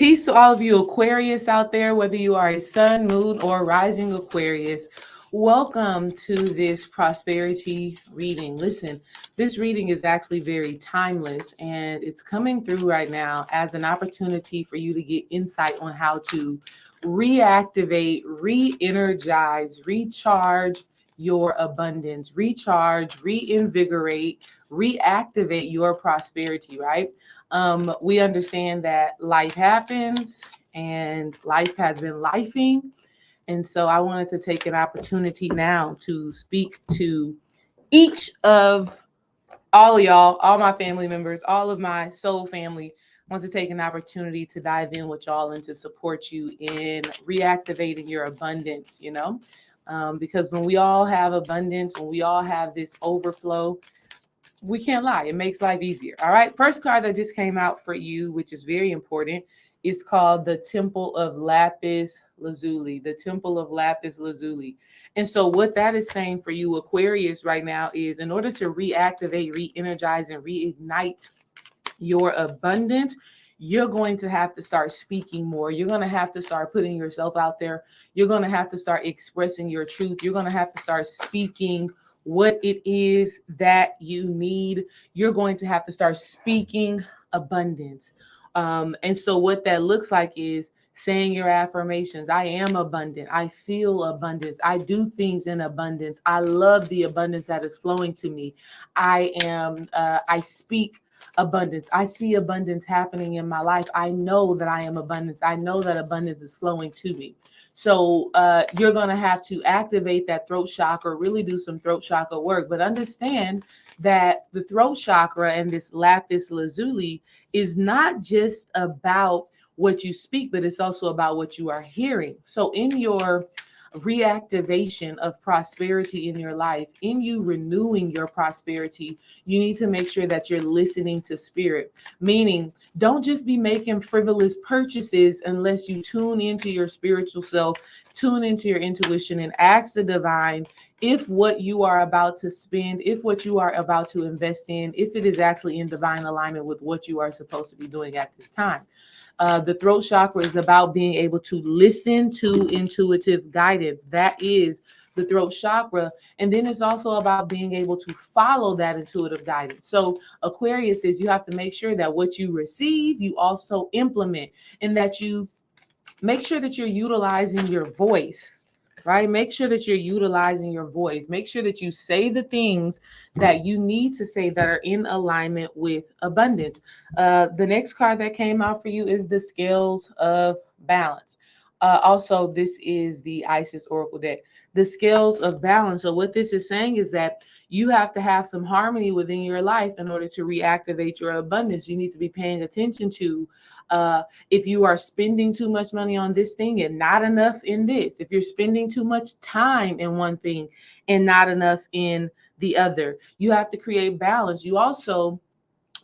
Peace to all of you Aquarius out there, whether you are a sun, moon, or rising Aquarius. Welcome to this prosperity reading. Listen, this reading is actually very timeless and it's coming through right now as an opportunity for you to get insight on how to reactivate, re-energize, recharge your abundance, recharge, reinvigorate, reactivate your prosperity, right? We understand that life happens and life has been lifing. And so I wanted to take an opportunity now to speak to each of all of y'all, all my family members, all of my soul family. I want to take an opportunity to dive in with y'all and to support you in reactivating your abundance, because when we all have abundance, when we all have this overflow, we can't lie. It makes life easier. All right. First card that just came out for you, which is very important, is called the Temple of Lapis Lazuli. The Temple of Lapis Lazuli. And so what that is saying for you, Aquarius, right now is in order to reactivate, re-energize, and reignite your abundance, you're going to have to start speaking more. You're going to have to start putting yourself out there. You're going to have to start expressing your truth. You're going to have to start speaking what it is that you need. You're going to have to start speaking abundance. And so what that looks like is saying your affirmations. I am abundant. I feel abundance. I do things in abundance. I love the abundance that is flowing to me. I speak abundance. I see abundance happening in my life. I know that I am abundance. I know that abundance is flowing to me. So you're going to have to activate that throat chakra, really do some throat chakra work. But understand that the throat chakra and this lapis lazuli is not just about what you speak, but it's also about what you are hearing. So in your reactivation of prosperity in your life, in you renewing your prosperity, you need to make sure that you're listening to spirit, meaning don't just be making frivolous purchases unless you tune into your spiritual self, tune into your intuition, and ask the divine if what you are about to spend, if what you are about to invest in, if it is actually in divine alignment with what you are supposed to be doing at this time. The throat chakra is about being able to listen to intuitive guidance. That is the throat chakra. And then it's also about being able to follow that intuitive guidance. So Aquarius is you have to make sure that what you receive, you also implement, and that you make sure that you're utilizing your voice. Right? Make sure that you're utilizing your voice. Make sure that you say the things that you need to say that are in alignment with abundance. The next card that came out for you is the Scales of Balance. Also, this is the Isis Oracle deck. The Scales of Balance. So what this is saying is that you have to have some harmony within your life in order to reactivate your abundance. You need to be paying attention to if you are spending too much money on this thing and not enough in this, if you're spending too much time in one thing and not enough in the other, you have to create balance. You also,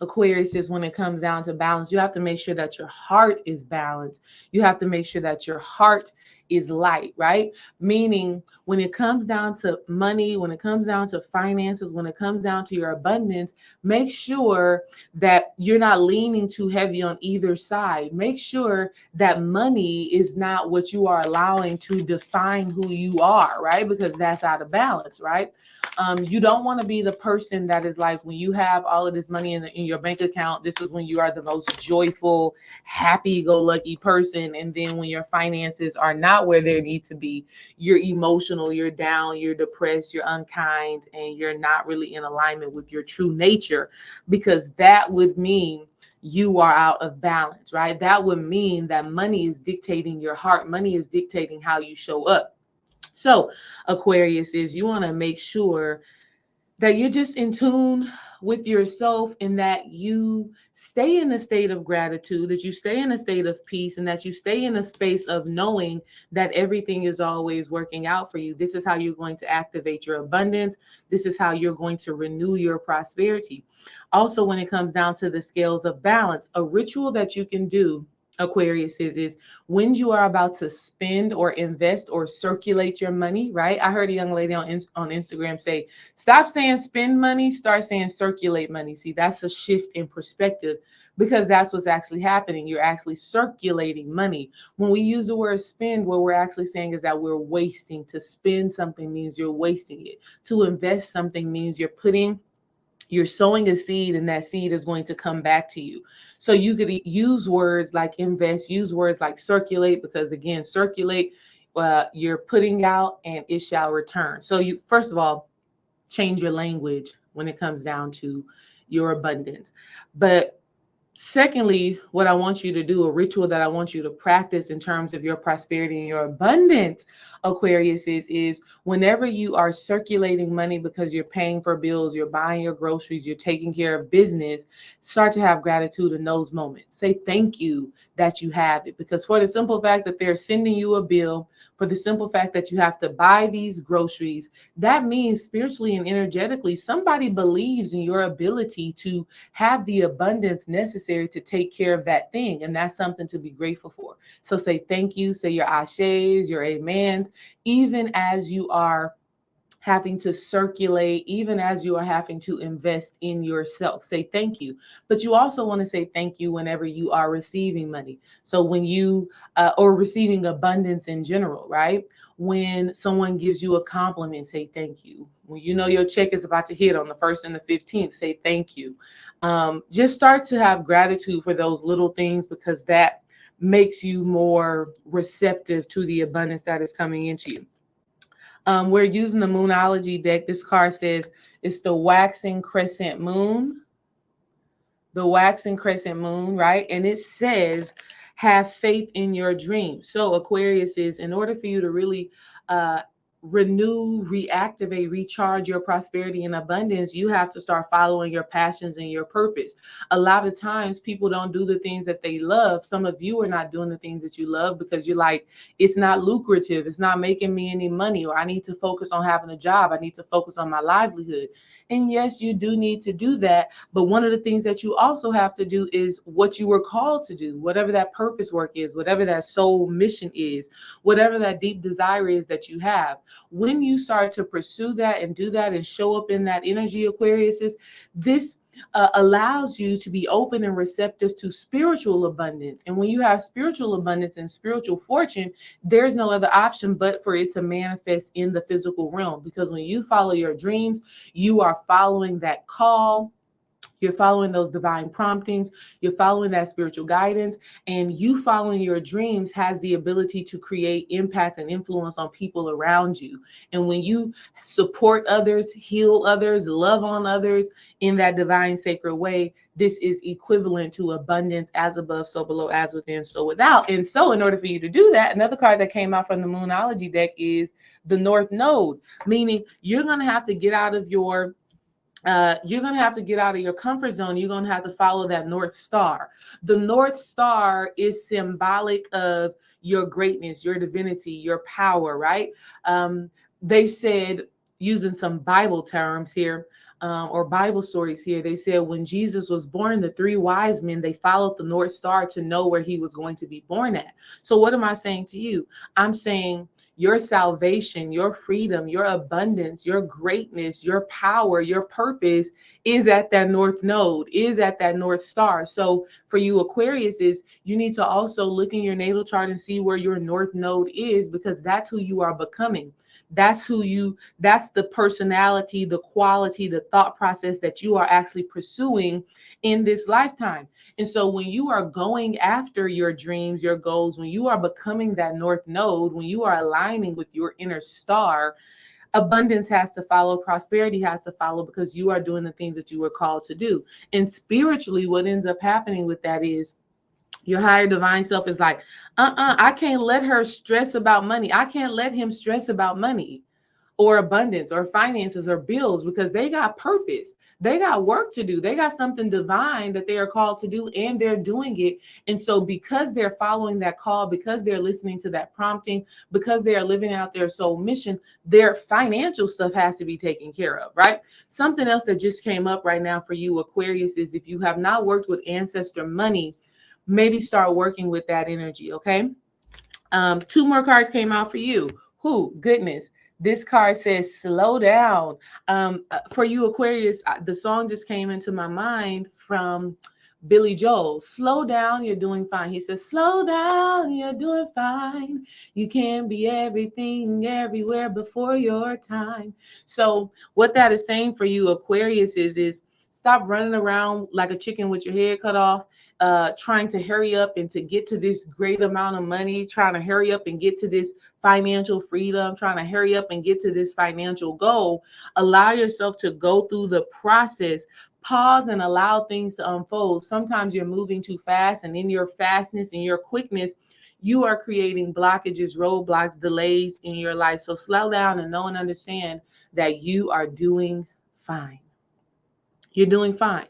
Aquarius, is when it comes down to balance, you have to make sure that your heart is balanced. You have to make sure that your heart is light, right? Meaning when it comes down to money, when it comes down to finances, when it comes down to your abundance, make sure that you're not leaning too heavy on either side. Make sure that money is not what you are allowing to define who you are, right? Because that's out of balance, right? You don't want to be the person that is like, when you have all of this money in your bank account, this is when you are the most joyful, happy-go-lucky person. And then when your finances are not where they need to be, you're emotional, you're down, you're depressed, you're unkind, and you're not really in alignment with your true nature, because that would mean you are out of balance, right? That would mean that money is dictating your heart. Money is dictating how you show up. So Aquarius, is you want to make sure that you're just in tune with yourself and that you stay in a state of gratitude, that you stay in a state of peace, and that you stay in a space of knowing that everything is always working out for you. This is how you're going to activate your abundance. This is how you're going to renew your prosperity. Also, when it comes down to the Scales of Balance, a ritual that you can do Aquarius is when you are about to spend or invest or circulate your money, right? I heard a young lady on Instagram say, stop saying spend money, start saying circulate money. See, that's a shift in perspective because that's what's actually happening. You're actually circulating money. When we use the word spend, what we're actually saying is that we're wasting. To spend something means you're wasting it. To invest something means you're sowing a seed and that seed is going to come back to you. So you could use words like invest, use words like circulate, because again, circulate, you're putting out and it shall return. So you, first of all, change your language when it comes down to your abundance. But secondly, what I want you to do, a ritual that I want you to practice in terms of your prosperity and your abundance, Aquarius, is whenever you are circulating money because you're paying for bills, you're buying your groceries, you're taking care of business, start to have gratitude in those moments. Say thank you that you have it, because for the simple fact that they're sending you a bill, for the simple fact that you have to buy these groceries, that means spiritually and energetically, somebody believes in your ability to have the abundance necessary to take care of that thing. And that's something to be grateful for. So say thank you, say your ashes, your amens, even as you are having to circulate, even as you are having to invest in yourself. Say thank you. But you also want to say thank you whenever you are receiving money. So when you, or receiving abundance in general, right? When someone gives you a compliment, say thank you. When you know your check is about to hit on the 1st and the 15th, say thank you. Just start to have gratitude for those little things, because that makes you more receptive to the abundance that is coming into you. We're using the Moonology deck. This card says it's the waxing crescent moon. The waxing crescent moon, right? And it says, have faith in your dreams. So Aquarius is, in order for you to really renew, reactivate, recharge your prosperity and abundance, you have to start following your passions and your purpose. A lot of times people don't do the things that they love. Some of you are not doing the things that you love because you're like, it's not lucrative, it's not making me any money, or I need to focus on having a job, I need to focus on my livelihood. And yes, you do need to do that. But one of the things that you also have to do is what you were called to do, whatever that purpose work is, whatever that soul mission is, whatever that deep desire is that you have. When you start to pursue that and do that and show up in that energy, Aquarius, this allows you to be open and receptive to spiritual abundance. And when you have spiritual abundance and spiritual fortune, there's no other option but for it to manifest in the physical realm. Because when you follow your dreams, you are following that call. You're following those divine promptings. You're following that spiritual guidance, and you following your dreams has the ability to create impact and influence on people around you. And when you support others, heal others, love on others in that divine sacred way, this is equivalent to abundance, as above, so below, as within, so without. And so in order for you to do that, another card that came out from the Moonology deck is the North Node, meaning you're going to have to get out of your comfort zone. You're going to have to follow that North Star. The North Star is symbolic of your greatness, your divinity, your power, right? They said, using some Bible terms here, or Bible stories here, they said when Jesus was born, the 3 wise men, they followed the North Star to know where he was going to be born at. So what am I saying to you? I'm saying your salvation, your freedom, your abundance, your greatness, your power, your purpose is at that North Node, is at that North Star. So for you Aquarius, you need to also look in your natal chart and see where your North Node is, because that's who you are becoming. That's the personality, the quality, the thought process that you are actually pursuing in this lifetime. And so when you are going after your dreams, your goals, when you are becoming that North Node, when you are aligning with your inner star, abundance has to follow, prosperity has to follow, because you are doing the things that you were called to do. And spiritually, what ends up happening with that is your higher divine self is like, I can't let her stress about money. I can't let him stress about money or abundance or finances or bills, because they got purpose. They got work to do. They got something divine that they are called to do, and they're doing it. And so because they're following that call, because they're listening to that prompting, because they are living out their soul mission, their financial stuff has to be taken care of, right? Something else that just came up right now for you Aquarius is, if you have not worked with ancestor money, maybe start working with that energy. Okay. Two more cards came out for you. Who goodness. This card says slow down. For you Aquarius, the song just came into my mind from Billy Joel. Slow down, you're doing fine. He says, slow down, you're doing fine. You can't be everything everywhere before your time. So what that is saying for you Aquarius is stop running around like a chicken with your head cut off, trying to hurry up and to get to this great amount of money, trying to hurry up and get to this financial freedom, trying to hurry up and get to this financial goal. Allow yourself to go through the process. Pause and allow things to unfold. Sometimes you're moving too fast, and in your fastness and your quickness, you are creating blockages, roadblocks, delays in your life. So slow down and know and understand that you are doing fine. You're doing fine.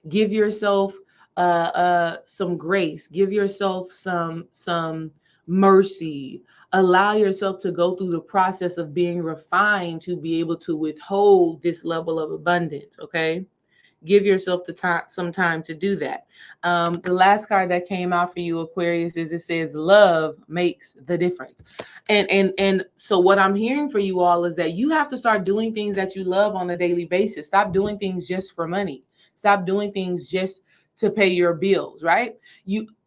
Give yourself some grace. Give yourself some mercy. Allow yourself to go through the process of being refined to be able to withhold this level of abundance. Okay. Give yourself the time, some time to do that. The last card that came out for you, Aquarius, is it says love makes the difference. And so what I'm hearing for you all is that you have to start doing things that you love on a daily basis. Stop doing things just for money. Stop doing things just to pay your bills, right?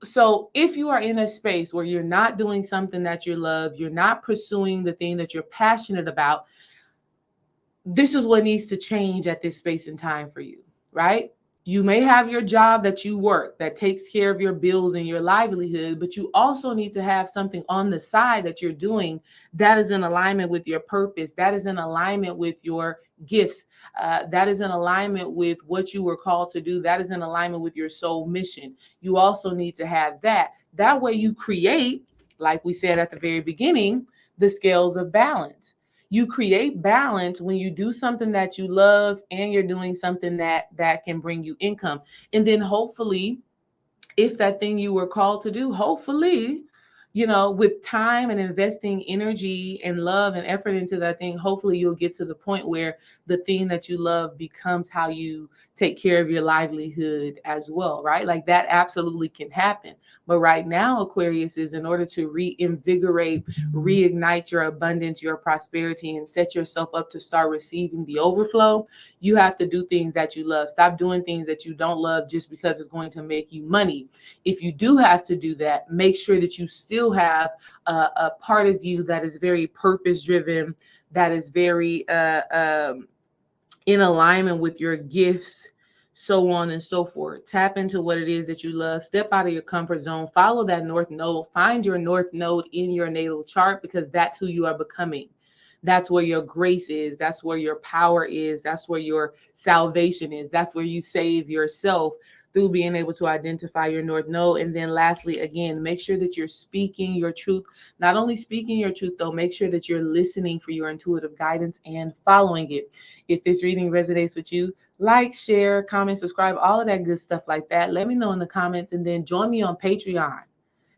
So if you are in a space where you're not doing something that you love, you're not pursuing the thing that you're passionate about, this is what needs to change at this space and time for you. Right? You may have your job that you work that takes care of your bills and your livelihood, but you also need to have something on the side that you're doing that is in alignment with your purpose, that is in alignment with your gifts, that is in alignment with what you were called to do, that is in alignment with your soul mission. You also need to have that. That way you create, like we said at the very beginning, the scales of balance. You create balance when you do something that you love and you're doing something that can bring you income. And then hopefully, if that thing you were called to do, hopefully, with time and investing energy and love and effort into that thing, hopefully you'll get to the point where the thing that you love becomes how you take care of your livelihood as well, right? Like that absolutely can happen. But right now, Aquarius, is in order to reinvigorate, reignite your abundance, your prosperity, and set yourself up to start receiving the overflow, you have to do things that you love. Stop doing things that you don't love just because it's going to make you money. If you do have to do that, make sure that you still have a part of you that is very purpose driven, that is very in alignment with your gifts, so on and so forth. Tap into what it is that you love. Step out of your comfort zone. Follow that North Node. Find your North Node in your natal chart, because that's who you are becoming. That's where your grace is. That's where your power is. That's where your salvation is. That's where you save yourself, through being able to identify your North Node. And then lastly, again, make sure that you're speaking your truth. Not only speaking your truth, though, make sure that you're listening for your intuitive guidance and following it. If this reading resonates with you, like, share, comment, subscribe, all of that good stuff like that. Let me know in the comments, and then join me on Patreon,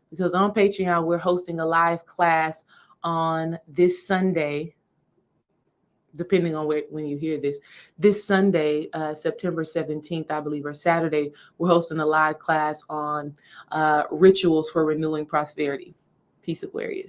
because on Patreon, we're hosting a live class on this Sunday, depending on when you hear this Sunday, September 17th, I believe, or Saturday, we're hosting a live class on rituals for renewing prosperity. Peace, Aquarius.